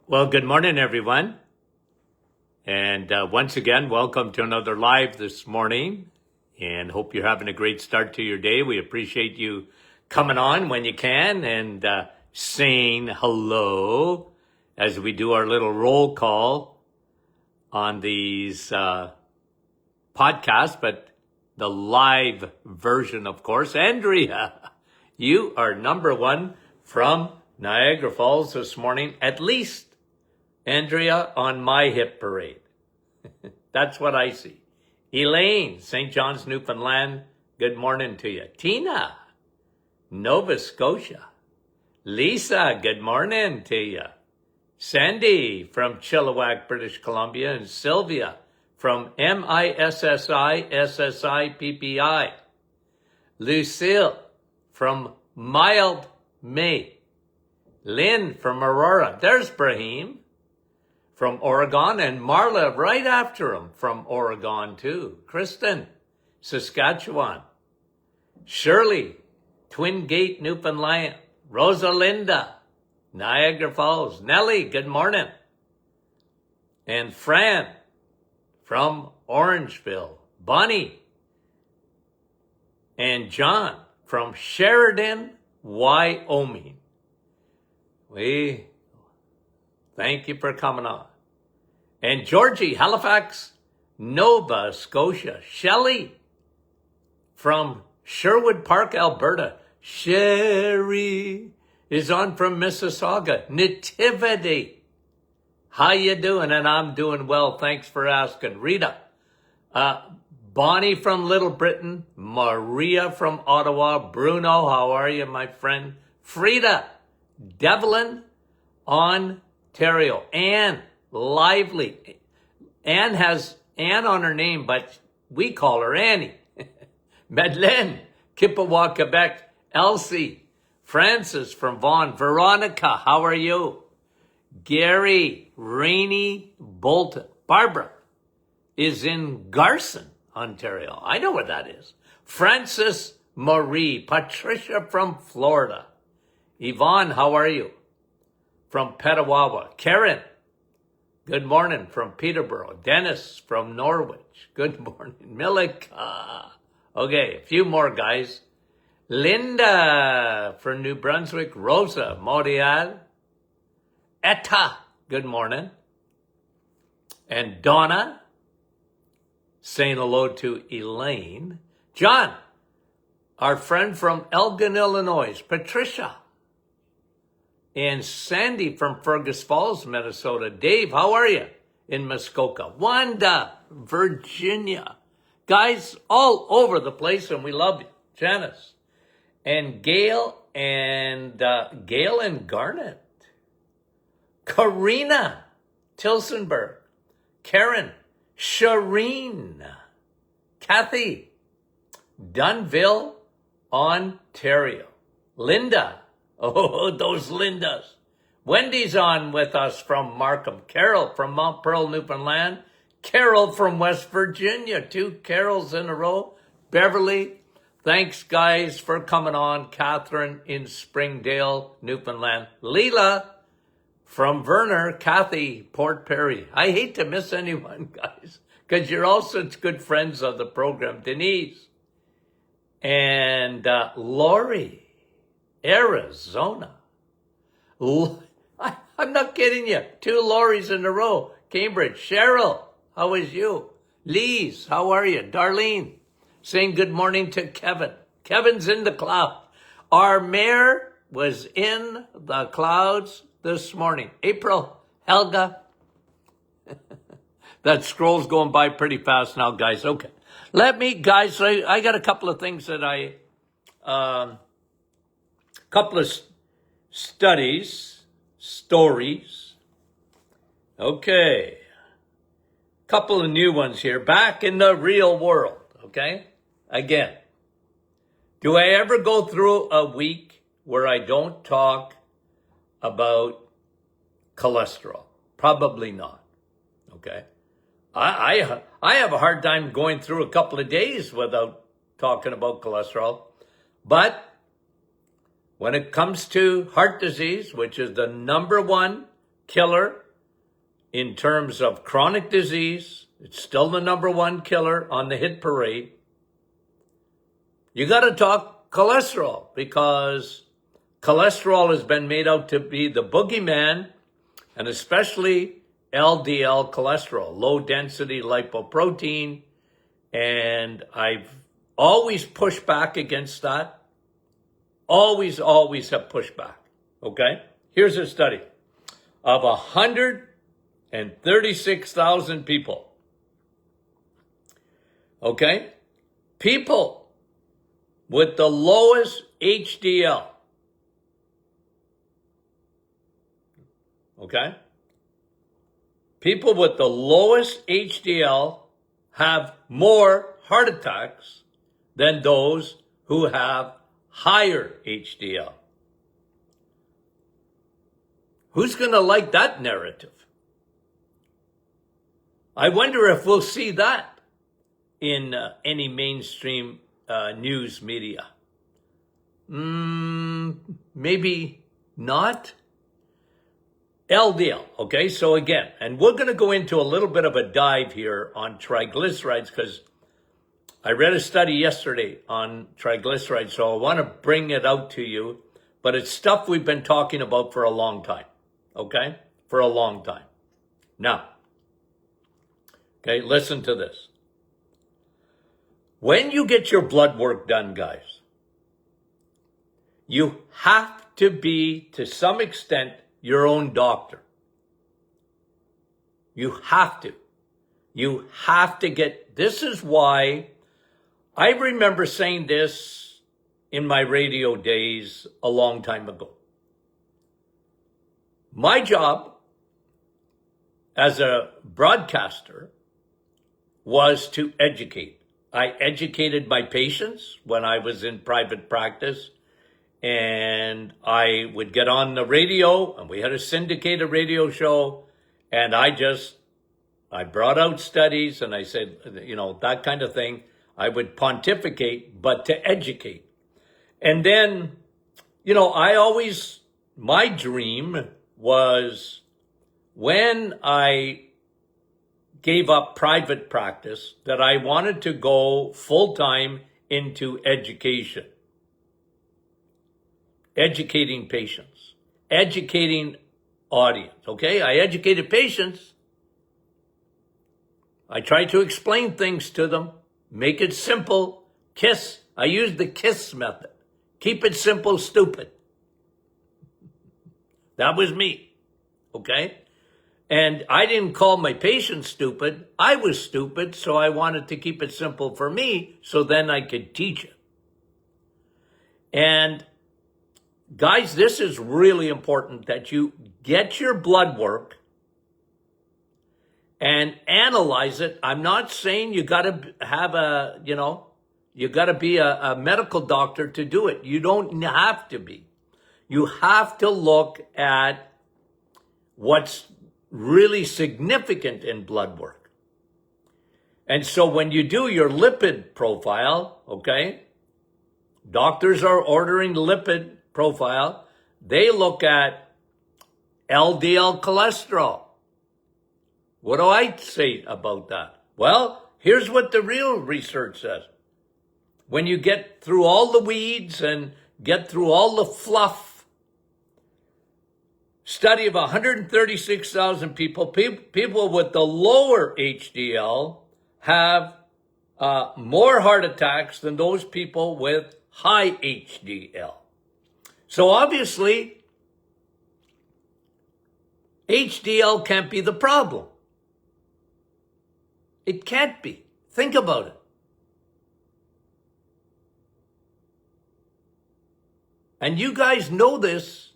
Well, good morning, everyone. And once again, welcome to another live this morning. And hope you're having a great start to your day. We appreciate you coming on when you can and saying hello as we do our little roll call on these podcasts, but the live version, of course. Andrea, you are number one from Niagara Falls this morning, at least. Andrea, on my hit parade. That's what I see. Elaine, St. John's, Newfoundland, good morning to you. Tina, Nova Scotia. Lisa, good morning to you. Sandy from Chilliwack, British Columbia, and Sylvia from MISSI Lucille from Mild May. Lynn from Aurora. There's Brahim from Oregon, and Marla right after him from Oregon too. Kristen, Saskatchewan. Shirley, Twin Gate, Newfoundland. Rosalinda, Niagara Falls. Nellie, good morning. And Fran from Orangeville. Bonnie and John from Sheridan, Wyoming. We thank you for coming on. And Georgie, Halifax, Nova Scotia. Shelley from Sherwood Park, Alberta. Sherry is on from Mississauga. Nativity, how you doing? And I'm doing well. Thanks for asking. Rita, Bonnie from Little Britain. Maria from Ottawa. Bruno, how are you, my friend? Frida, Devlin, Ontario. Anne, Lively. Anne has Anne on her name, but we call her Annie. Madeleine, Kippawa, Quebec. Elsie, Francis from Vaughan. Veronica, how are you? Gary, Rainey, Bolton. Barbara is in Garson, Ontario. I know where that is. Francis Marie. Patricia from Florida. Yvonne, how are you? From Petawawa. Karen, good morning from Peterborough. Dennis from Norwich. Good morning. Milika. Okay, a few more guys. Linda from New Brunswick. Rosa, Montreal. Etta, good morning. And Donna, saying hello to Elaine. John, our friend from Elgin, Illinois. Patricia. And Sandy from Fergus Falls, Minnesota. Dave, how are you? In Muskoka. Wanda, Virginia. Guys all over the place, and we love you. Janice. And Gail and Garnet. Karina, Tilsonburg. Karen, Shireen. Kathy, Dunville, Ontario. Linda, oh, those Lindas. Wendy's on with us from Markham. Carol from Mount Pearl, Newfoundland. Carol from West Virginia. 2 Carols in a row. Beverly, thanks guys for coming on. Catherine in Springdale, Newfoundland. Leela from Verner. Kathy, Port Perry. I hate to miss anyone, guys, because you're all such good friends of the program. Denise and Lori, Arizona. I'm not kidding you. 2 Loris in a row. Cambridge. Cheryl, how is you? Lise, how are you? Darlene, saying good morning to Kevin. Kevin's in the cloud. Our mayor was in the clouds this morning. April, Helga. That scroll's going by pretty fast now, guys. Okay. Guys, I got a couple of things that couple of stories. Okay. Couple of new ones here. Back in the real world, okay? Again, do I ever go through a week where I don't talk about cholesterol? Probably not, okay? I have a hard time going through a couple of days without talking about cholesterol. But when it comes to heart disease, which is the number one killer in terms of chronic disease. It's still the number one killer on the hit parade. You got to talk cholesterol, because cholesterol has been made out to be the boogeyman, and especially LDL cholesterol, low density lipoprotein. And I've always pushed back against that. Always have pushed back. Okay? Here's a study of 136,000 people. Okay? People with the lowest HDL. Okay? People with the lowest HDL have more heart attacks than those who have higher HDL. Who's going to like that narrative? I wonder if we'll see that in any mainstream news media. Maybe not. LDL, okay? So again, and we're going to go into a little bit of a dive here on triglycerides, because I read a study yesterday on triglycerides, so I want to bring it out to you, but it's stuff we've been talking about for a long time, okay? For a long time. Now, okay, listen to this. When you get your blood work done, guys, you have to be, to some extent, your own doctor. You have to. You have to get, this is why I remember saying this in my radio days a long time ago. My job as a broadcaster was to educate. I educated my patients when I was in private practice, and I would get on the radio, and we had a syndicated radio show, and I brought out studies, and I said, that kind of thing. I would pontificate, but to educate. And then, my dream was, when I gave up private practice, that I wanted to go full-time into education. Educating patients, educating audience, okay? I educated patients. I tried to explain things to them, make it simple. KISS, I used the KISS method. Keep it simple, stupid. That was me, okay? And I didn't call my patients stupid. I was stupid, so I wanted to keep it simple for me, so then I could teach it. And guys, this is really important, that you get your blood work and analyze it. I'm not saying you got to have you got to be a medical doctor to do it. You don't have to be. You have to look at what's really significant in blood work. And so when you do your lipid profile, okay, doctors are ordering lipid profile, they look at LDL cholesterol. What do I say about that? Well, here's what the real research says. When you get through all the weeds and get through all the fluff, study of 136,000 people, people with the lower HDL have more heart attacks than those people with high HDL. So obviously, HDL can't be the problem. It can't be. Think about it. And you guys know this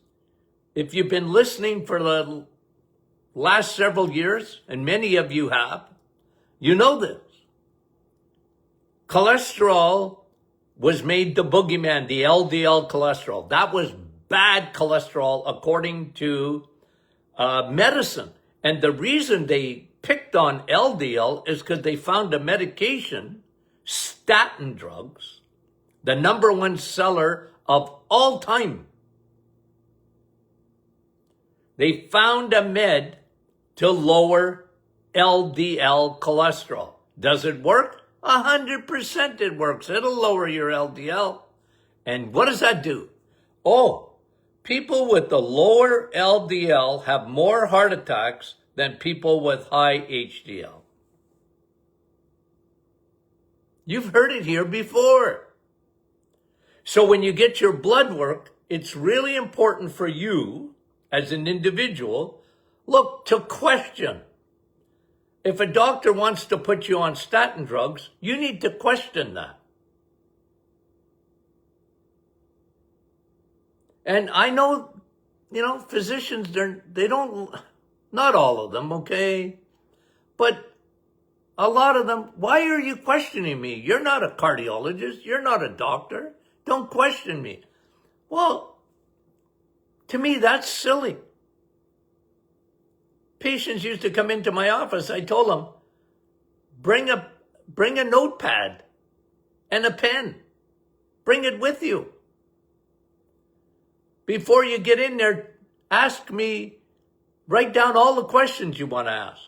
if you've been listening for the last several years, and many of you have. You know this. Cholesterol was made the boogeyman, the LDL cholesterol. That was bad cholesterol according to medicine. And the reason they picked on LDL is because they found a medication, statin drugs, the number one seller of all time, They found a med to lower LDL cholesterol. Does it work? 100% it works. It'll lower your LDL. And what does that do? Oh, people with the lower LDL have more heart attacks than people with high HDL. You've heard it here before. So when you get your blood work, it's really important for you as an individual, look, to question. If a doctor wants to put you on statin drugs, you need to question that. And I know, physicians, they don't, not all of them, okay? But a lot of them, why are you questioning me? You're not a cardiologist. You're not a doctor. Don't question me. Well, to me, that's silly. Patients used to come into my office. I told them, bring a notepad and a pen. Bring it with you. Before you get in there, ask me, write down all the questions you want to ask.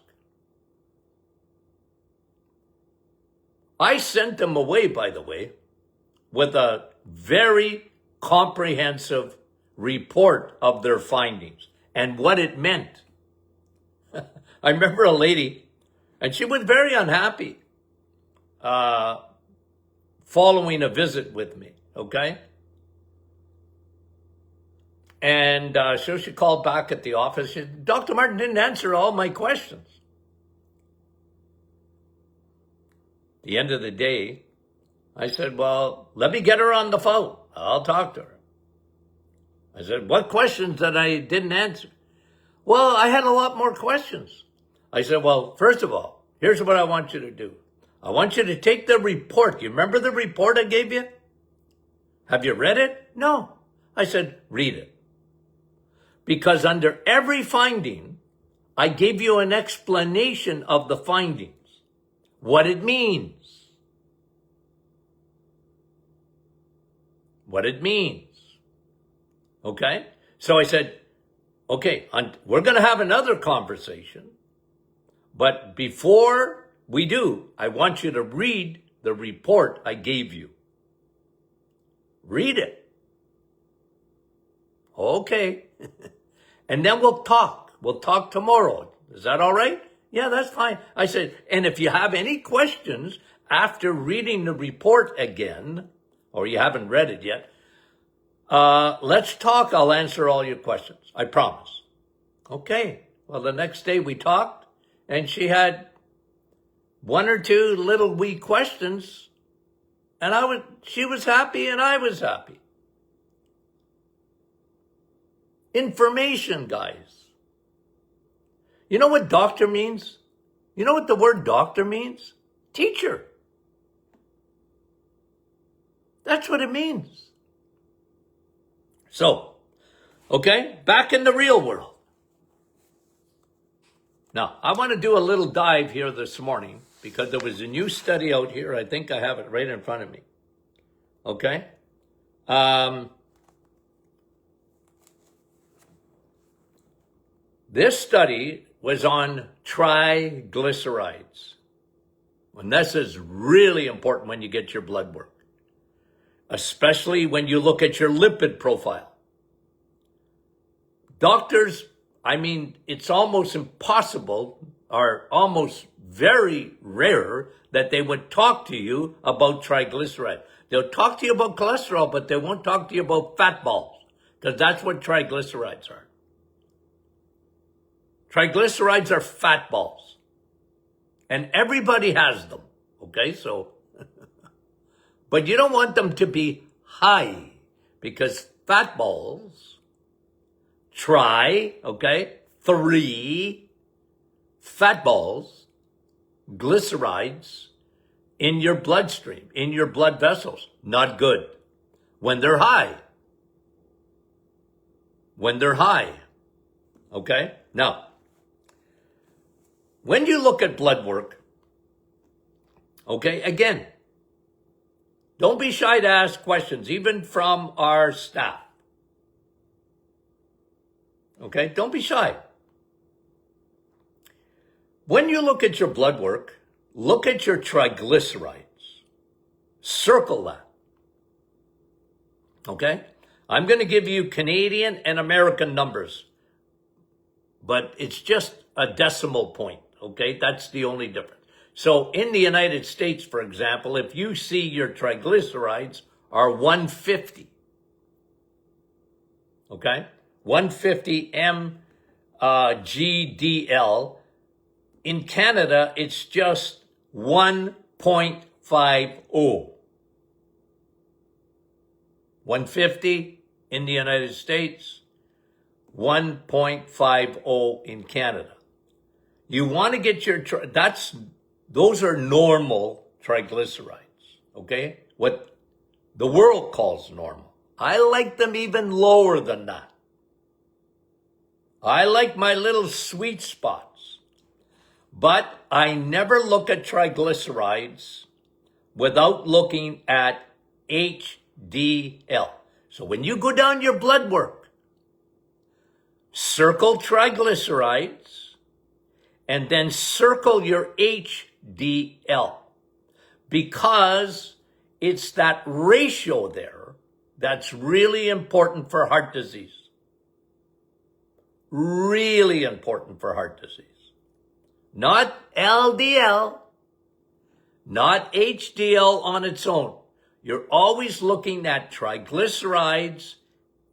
I sent them away, by the way, with a very comprehensive report of their findings and what it meant. I remember a lady, and she was very unhappy following a visit with me, okay? And so she called back at the office. She said, Dr. Martin didn't answer all my questions. At the end of the day, I said, well, let me get her on the phone. I'll talk to her. I said, what questions that I didn't answer? Well, I had a lot more questions. I said, well, first of all, here's what I want you to do. I want you to take the report. You remember the report I gave you? Have you read it? No. I said, read it. Because under every finding, I gave you an explanation of the findings, what it means. What it means. Okay? So I said, okay, we're going to have another conversation, but before we do, I want you to read the report I gave you. Read it. Okay. And then we'll talk. We'll talk tomorrow. Is that all right? Yeah, that's fine. I said, and if you have any questions after reading the report again, or you haven't read it yet, let's talk. I'll answer all your questions. I promise. Okay. Well, the next day we talked, and she had one or two little wee questions, and she was happy and I was happy. Information, guys. You know what doctor means? You know what the word doctor means? Teacher. That's what it means. So, okay, back in the real world. Now, I want to do a little dive here this morning because there was a new study out here. I think I have it right in front of me. Okay? This study was on triglycerides. And this is really important when you get your blood work, especially when you look at your lipid profile. Doctors, it's almost impossible or almost very rare that they would talk to you about triglycerides. They'll talk to you about cholesterol, but they won't talk to you about fat balls, because that's what triglycerides are. Triglycerides are fat balls. And everybody has them. Okay, so, but you don't want them to be high, because fat balls, three fat balls, glycerides in your bloodstream, in your blood vessels. Not good. When they're high. Okay? Now, when you look at blood work, okay, again, don't be shy to ask questions, even from our staff. Okay? Don't be shy. When you look at your blood work, look at your triglycerides. Circle that. Okay? I'm going to give you Canadian and American numbers, but it's just a decimal point. Okay? That's the only difference. So in the United States, for example, if you see your triglycerides are 150, okay? 150 mg/dl. In Canada, it's just 1.50. 150 in the United States, 1.50 in Canada. You want to get your, those are normal triglycerides, okay? What the world calls normal. I like them even lower than that. I like my little sweet spots. But I never look at triglycerides without looking at HDL. So when you go down your blood work, circle triglycerides, and then circle your HDL, because it's that ratio there that's really important for heart disease. Really important for heart disease. Not LDL, not HDL on its own. You're always looking at triglycerides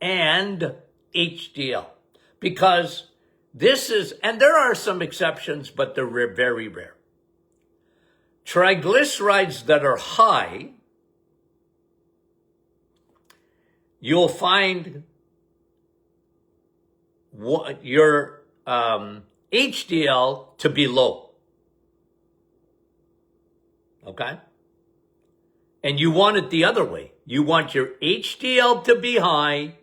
and HDL, because this is, and there are some exceptions, but they're very rare. Triglycerides that are high, you'll find your HDL to be low. Okay? And you want it the other way. You want your HDL to be high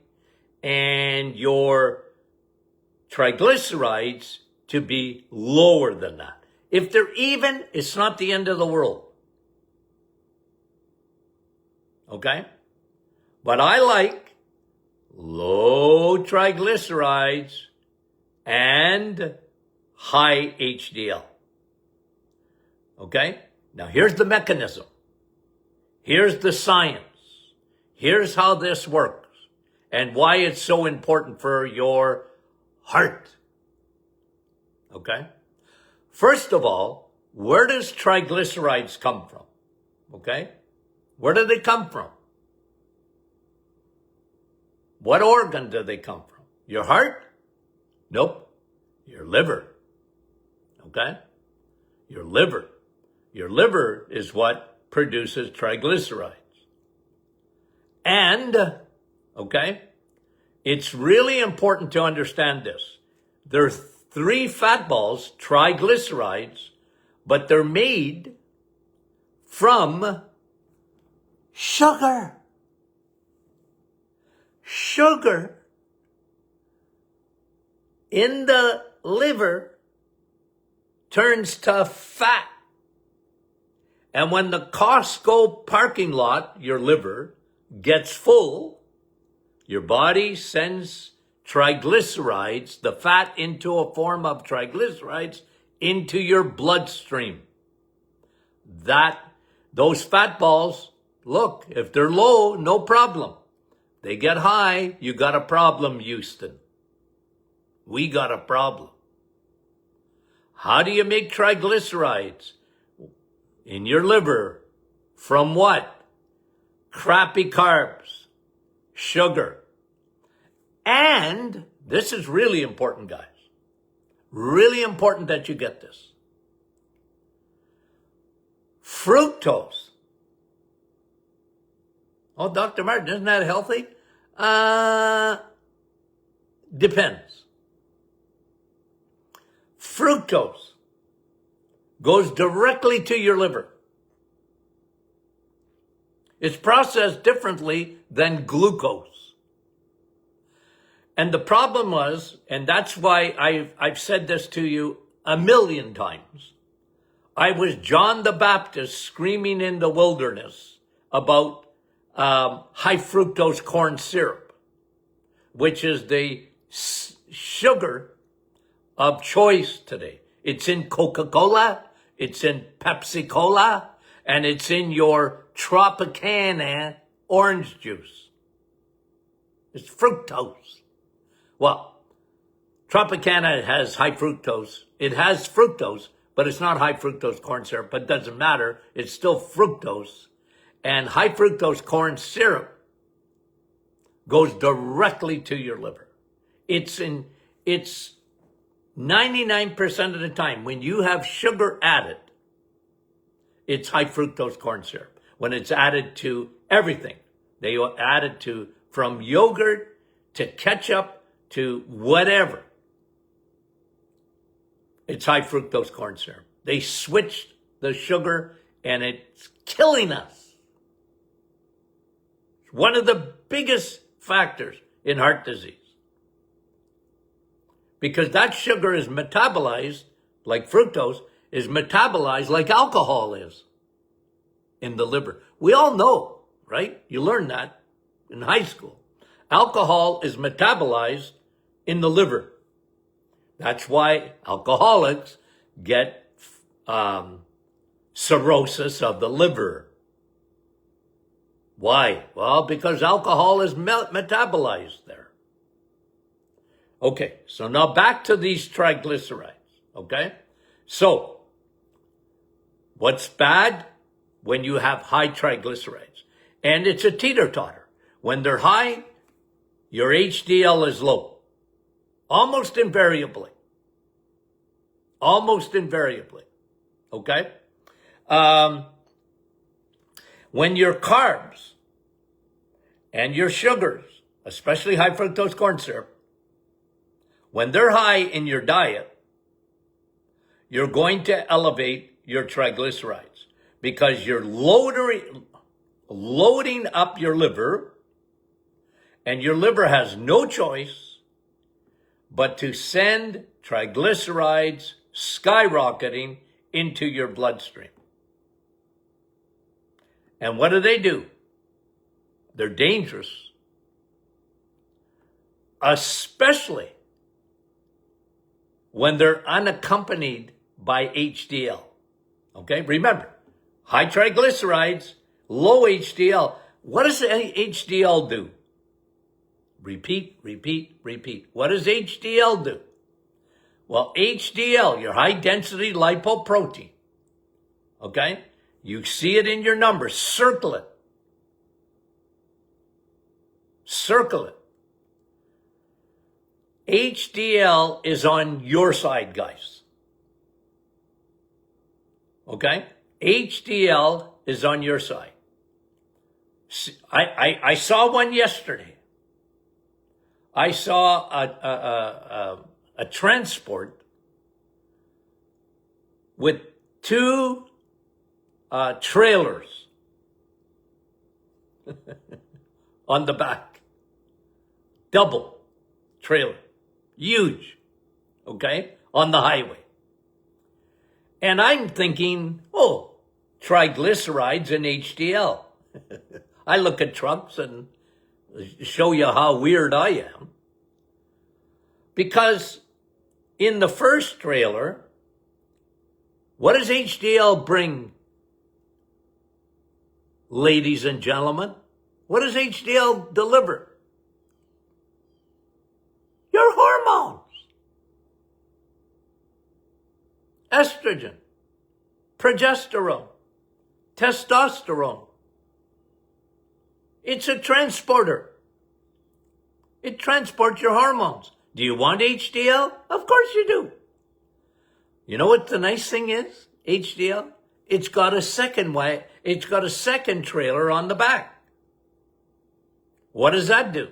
and your triglycerides to be lower than that. If they're even, it's not the end of the world. Okay? But I like low triglycerides and high HDL. Okay? Now here's the mechanism. Here's the science. Here's how this works and why it's so important for your heart. Okay? First of all, where does triglycerides come from? Okay? Where do they come from? What organ do they come from? Your heart? Nope. Your liver. Okay? Your liver. Your liver is what produces triglycerides. And, okay, it's really important to understand this. There are 3 fat balls, triglycerides, but they're made from sugar. Sugar in the liver turns to fat. And when the Costco parking lot, your liver, gets full, your body sends triglycerides, the fat into a form of triglycerides, into your bloodstream. Those fat balls, look, if they're low, no problem. They get high, you got a problem, Houston. We got a problem. How do you make triglycerides? In your liver, from what? Crappy carbs, sugar. And this is really important, guys. Really important that you get this. Fructose. Oh, Dr. Martin, isn't that healthy? Depends. Fructose goes directly to your liver. It's processed differently than glucose. And the problem was, and that's why I've said this to you a million times, I was John the Baptist screaming in the wilderness about high fructose corn syrup, which is the sugar of choice today. It's in Coca-Cola, it's in Pepsi-Cola, and it's in your Tropicana orange juice. It's fructose. Well, Tropicana has high fructose. It has fructose, but it's not high fructose corn syrup, but it doesn't matter. It's still fructose. And high fructose corn syrup goes directly to your liver. It's 99% of the time when you have sugar added, it's high fructose corn syrup. When it's added to everything, they add it to from yogurt to ketchup to whatever. It's high fructose corn syrup. They switched the sugar and it's killing us. It's one of the biggest factors in heart disease. Because that sugar is metabolized, like fructose, is metabolized like alcohol is in the liver. We all know, right? You learned that in high school. Alcohol is metabolized in the liver. That's why alcoholics get cirrhosis of the liver. Why? Well, because alcohol is metabolized there. Okay, so now back to these triglycerides, okay? So, what's bad? When you have high triglycerides. And it's a teeter-totter. When they're high, your HDL is low. Almost invariably. Almost invariably. Okay? When your carbs and your sugars, especially high fructose corn syrup, when they're high in your diet, you're going to elevate your triglycerides because you're loading up your liver, and your liver has no choice but to send triglycerides skyrocketing into your bloodstream. And what do? They're dangerous, especially when they're unaccompanied by HDL. Okay, remember, high triglycerides, low HDL. What does HDL do? Repeat. What does HDL do? Well, HDL, your high density lipoprotein, okay? You see it in your numbers. Circle it. Circle it. HDL is on your side, guys. Okay? HDL is on your side. I saw one yesterday. I saw a transport with two trailers on the back. Double trailer. Huge. Okay? On the highway. And I'm thinking, oh, triglycerides and HDL. I look at trucks and show you how weird I am. Because in the first trailer, what does HDL bring, ladies and gentlemen? What does HDL deliver? Your hormones. Estrogen, progesterone, testosterone. It's a transporter. It transports your hormones. Do you want HDL? Of course you do. You know what the nice thing is? HDL? It's got a second trailer on the back. What does that do?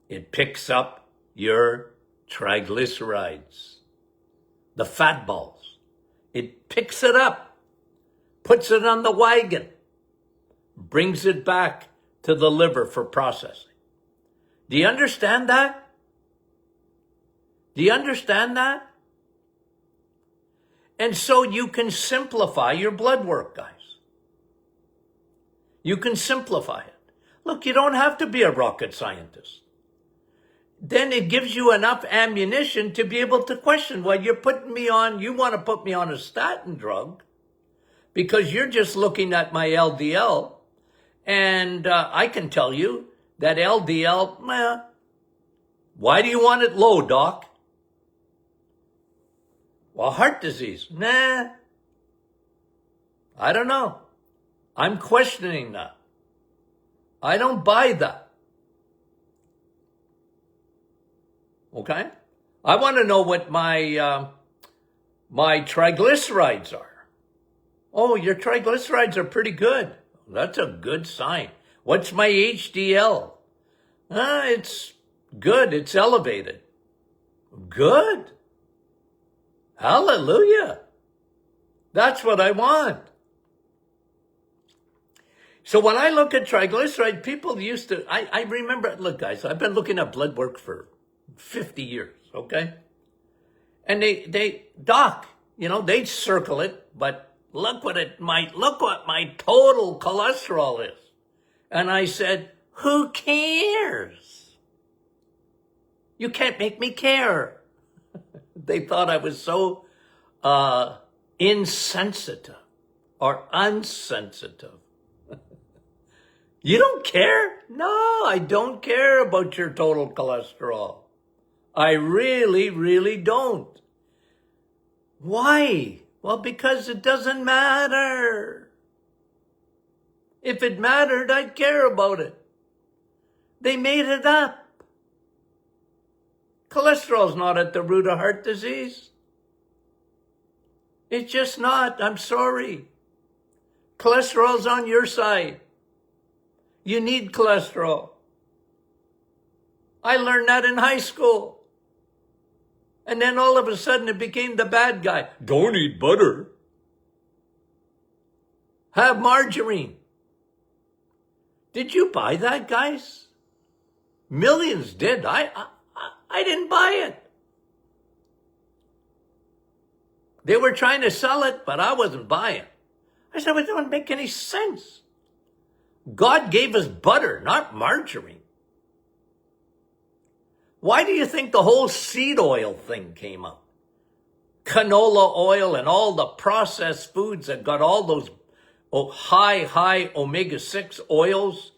It picks up your triglycerides, the fat balls. It picks it up, puts it on the wagon, brings it back to the liver for processing. Do you understand that? Do you understand that? And so you can simplify your blood work, guys. You can simplify it. Look, you don't have to be a rocket scientist. then it gives you enough ammunition to be able to question, well, you want to put me on a statin drug because you're just looking at my LDL. And I can tell you that LDL, why do you want it low, doc? Well, heart disease, I don't know. I'm questioning that. I don't buy that. Okay? I want to know what my triglycerides are. Oh, your triglycerides are pretty good. That's a good sign. What's my HDL? It's good. It's elevated. Good. Hallelujah. That's what I want. So when I look at triglycerides, people used to, I remember, look guys, I've been looking at blood work for 50 years, okay? And doc, they'd circle it, but look what my total cholesterol is. And I said, who cares? You can't make me care. They thought I was so insensitive or unsensitive. You don't care? No, I don't care about your total cholesterol. I really, really don't. Why? Well, because it doesn't matter. If it mattered, I'd care about it. They made it up. Cholesterol's not at the root of heart disease. It's just not. I'm sorry. Cholesterol's on your side. You need cholesterol. I learned that in high school. And then all of a sudden it became the bad guy. Don't eat butter. Have margarine. Did you buy that, guys? Millions did. I didn't buy it. They were trying to sell it, but I wasn't buying. I said, it doesn't make any sense. God gave us butter, not margarine. Why do you think the whole seed oil thing came up? Canola oil and all the processed foods that got all those high omega-6 oils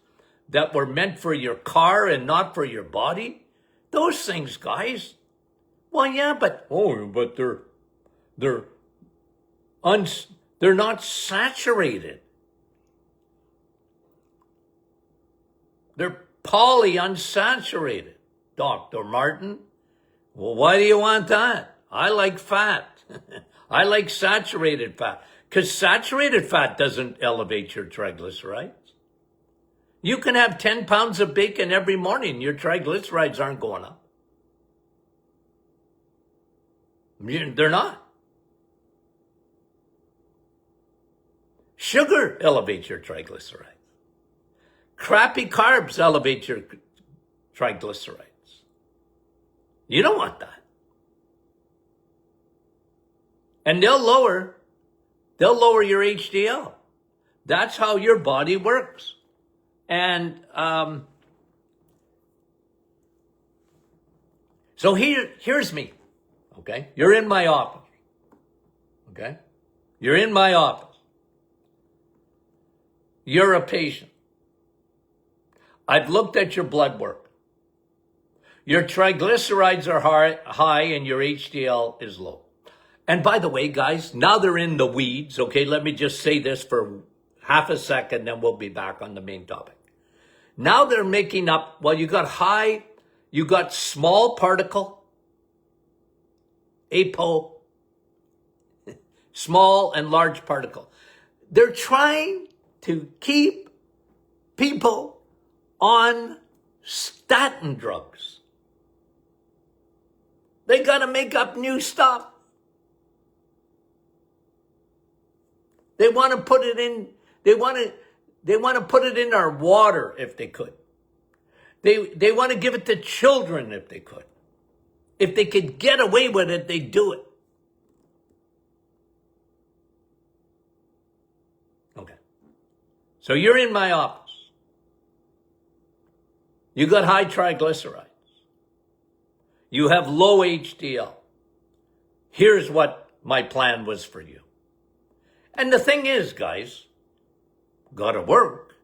that were meant for your car and not for your body? Those things, guys. Well, yeah, but they're not saturated. They're polyunsaturated, Dr. Martin. Well, why do you want that? I like fat. I like saturated fat. Because saturated fat doesn't elevate your triglycerides. You can have 10 pounds of bacon every morning. Your triglycerides aren't going up. They're not. Sugar elevates your triglycerides. Crappy carbs elevate your triglycerides. You don't want that. And they'll lower your HDL. That's how your body works. And so here's me, okay? You're in my office, okay? You're in my office. You're a patient. I've looked at your blood work. Your triglycerides are high and your HDL is low. And by the way, guys, now they're in the weeds, okay? Let me just say this for half a second, then we'll be back on the main topic. Now they're making up, well, you got small particle, APO, small and large particle. They're trying to keep people on statin drugs. They got to make up new stuff. They want to put it in, they want to put it in our water if they could. They want to give it to children if they could. If they could get away with it, they'd do it. Okay. So you're in my office. You got high triglycerides. You have low HDL. Here's what my plan was for you. And the thing is, guys, gotta work.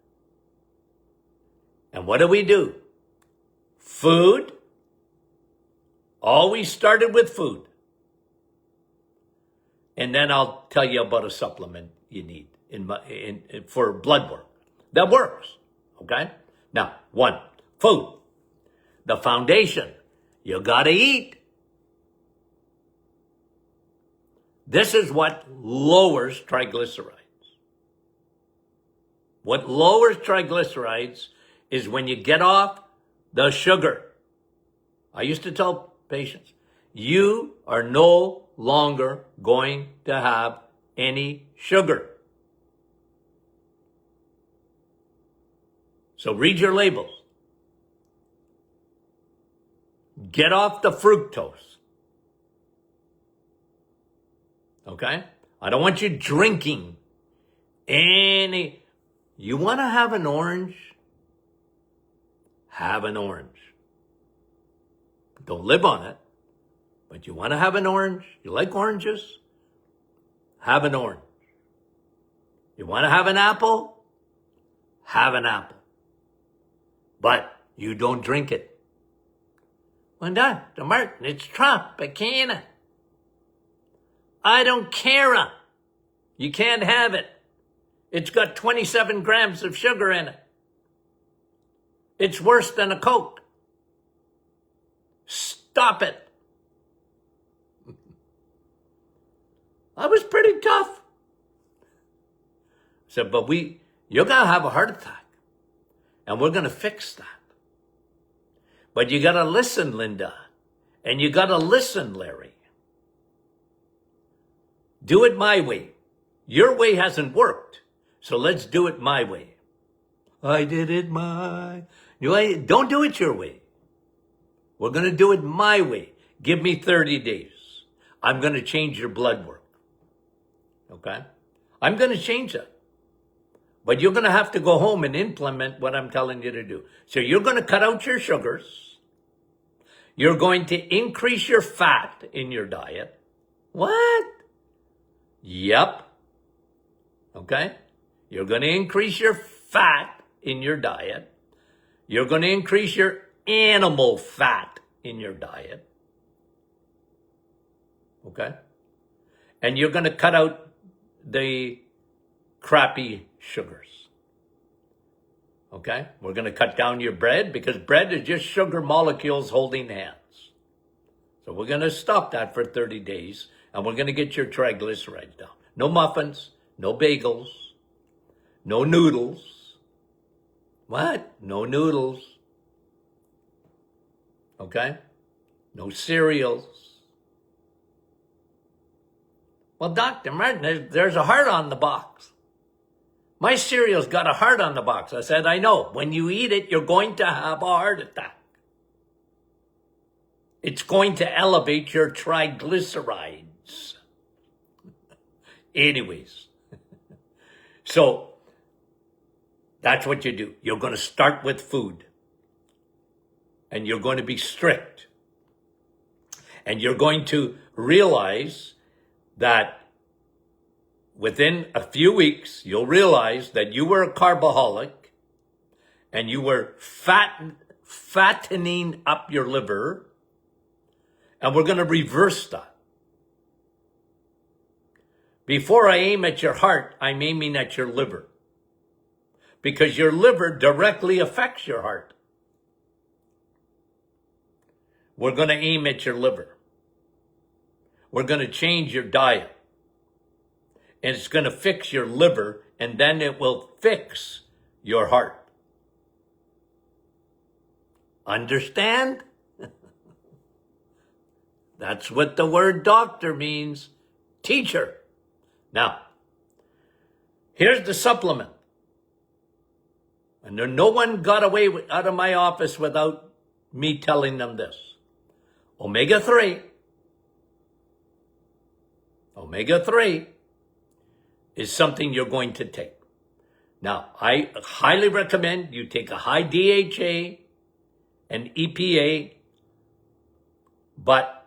And what do? Food. Always started with food. And then I'll tell you about a supplement you need for blood work. That works, okay? Now, 1, food. The foundation. You gotta eat. This is what lowers triglycerides. What lowers triglycerides is when you get off the sugar. I used to tell patients, you are no longer going to have any sugar. So read your labels. Get off the fructose. Okay? I don't want you drinking any. You want to have an orange? Have an orange. Don't live on it. But you want to have an orange? You like oranges? Have an orange. You want to have an apple? Have an apple. But you don't drink it. Well, Dr. Martin, it's Tropicana. I don't care. You can't have it. It's got 27 grams of sugar in it. It's worse than a Coke. Stop it. I was pretty tough. I said, but you're going to have a heart attack. And we're going to fix that. But you got to listen, Linda. And you got to listen, Larry. Do it my way. Your way hasn't worked. So let's do it my way. I did it my way. Don't do it your way. We're going to do it my way. Give me 30 days. I'm going to change your blood work. Okay? I'm going to change that. But you're going to have to go home and implement what I'm telling you to do. So you're going to cut out your sugars. You're going to increase your fat in your diet. What? Yep. Okay? You're going to increase your fat in your diet. You're going to increase your animal fat in your diet. Okay? And you're going to cut out the crappy sugars. Okay? We're going to cut down your bread because bread is just sugar molecules holding hands. So we're going to stop that for 30 days and we're going to get your triglycerides down. No muffins, no bagels, no noodles. What? No noodles. Okay? No cereals. Well, Dr. Martin, there's a heart on the box. My cereal's got a heart on the box. I said, I know. When you eat it, you're going to have a heart attack. It's going to elevate your triglycerides. Anyways. So, that's what you do. You're going to start with food. And you're going to be strict. And you're going to realize that within a few weeks, you'll realize that you were a carboholic and you were fattening up your liver, and we're going to reverse that. Before I aim at your heart, I'm aiming at your liver, because your liver directly affects your heart. We're going to aim at your liver. We're going to change your diet. And it's going to fix your liver, and then it will fix your heart. Understand? That's what the word doctor means. Teacher. Now, here's the supplement. And no one got away out of my office without me telling them this. Omega-3. Omega-3 is something you're going to take. Now, I highly recommend you take a high DHA and EPA But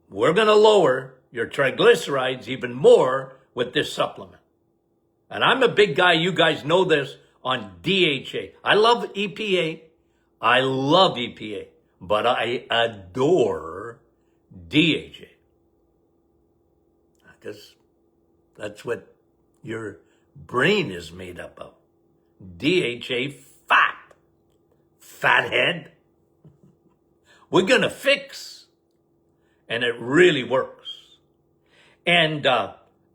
we're going to lower your triglycerides even more with this supplement. And I'm a big guy, you guys know this, on DHA. I love EPA. I love EPA. But I adore DHA. Because that's what your brain is made up of. DHA fat. Fathead. We're going to fix. And it really works. And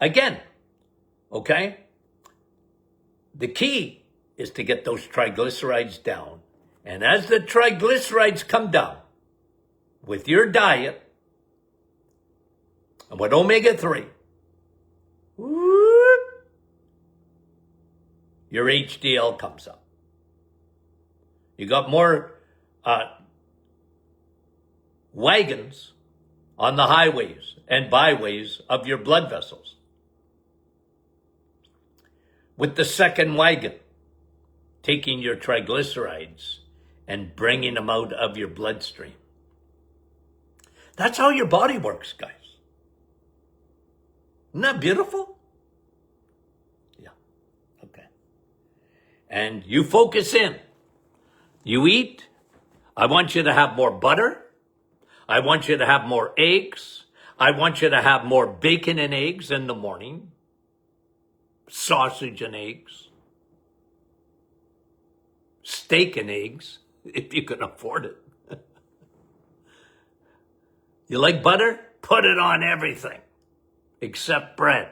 again, okay, the key is to get those triglycerides down. And as the triglycerides come down with your diet and with omega-3, your HDL comes up. You got more wagons on the highways and byways of your blood vessels. With the second wagon, taking your triglycerides and bringing them out of your bloodstream. That's how your body works, guys. Isn't that beautiful? Yeah. Okay. And you focus in. You eat. I want you to have more butter. I want you to have more eggs. I want you to have more bacon and eggs in the morning. Sausage and eggs. Steak and eggs, if you can afford it. You like butter? Put it on everything, except bread.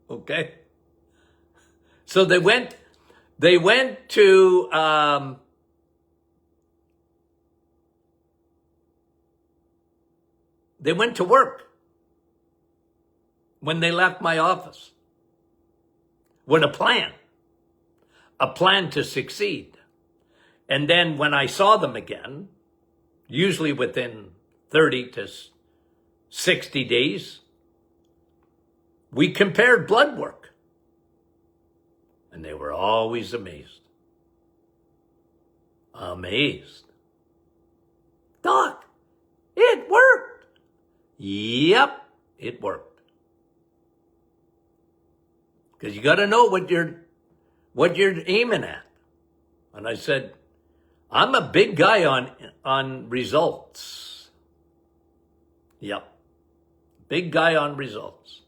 Okay? So they went to work when they left my office with a plan to succeed. And then when I saw them again, usually within 30 to 60 days, we compared blood work. And they were always amazed. Amazed. Doc, it worked. Yep, it worked. Because you got to know what you're aiming at. And I said, I'm a big guy on results. Yep. Big guy on results.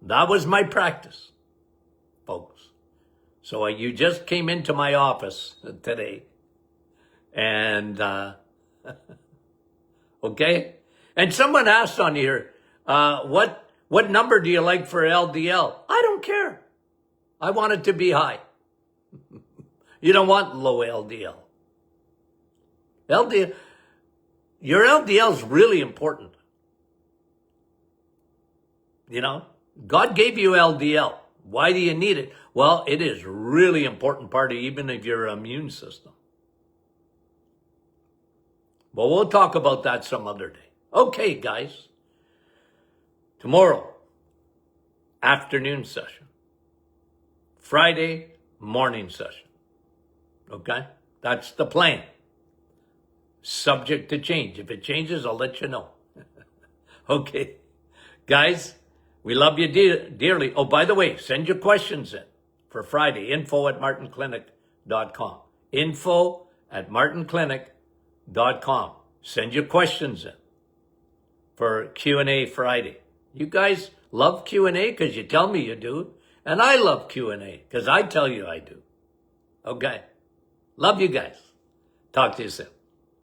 That was my practice, folks. So you just came into my office today. And, okay? And someone asked on here, what number do you like for LDL? I don't care. I want it to be high. You don't want low LDL. Your LDL is really important. You know, God gave you LDL. Why do you need it? Well, it is really important part of even of your immune system. But we'll talk about that some other day. Okay, guys. Tomorrow, afternoon session. Friday, morning session. Okay? That's the plan. Subject to change. If it changes, I'll let you know. Okay. Guys, we love you dearly. Oh, by the way, send your questions in for Friday. info@martinclinic.com. info@martinclinic.com. Send your questions in for Q&A Friday. You guys love Q&A because you tell me you do. And I love Q&A because I tell you I do. Okay. Love you guys. Talk to you soon.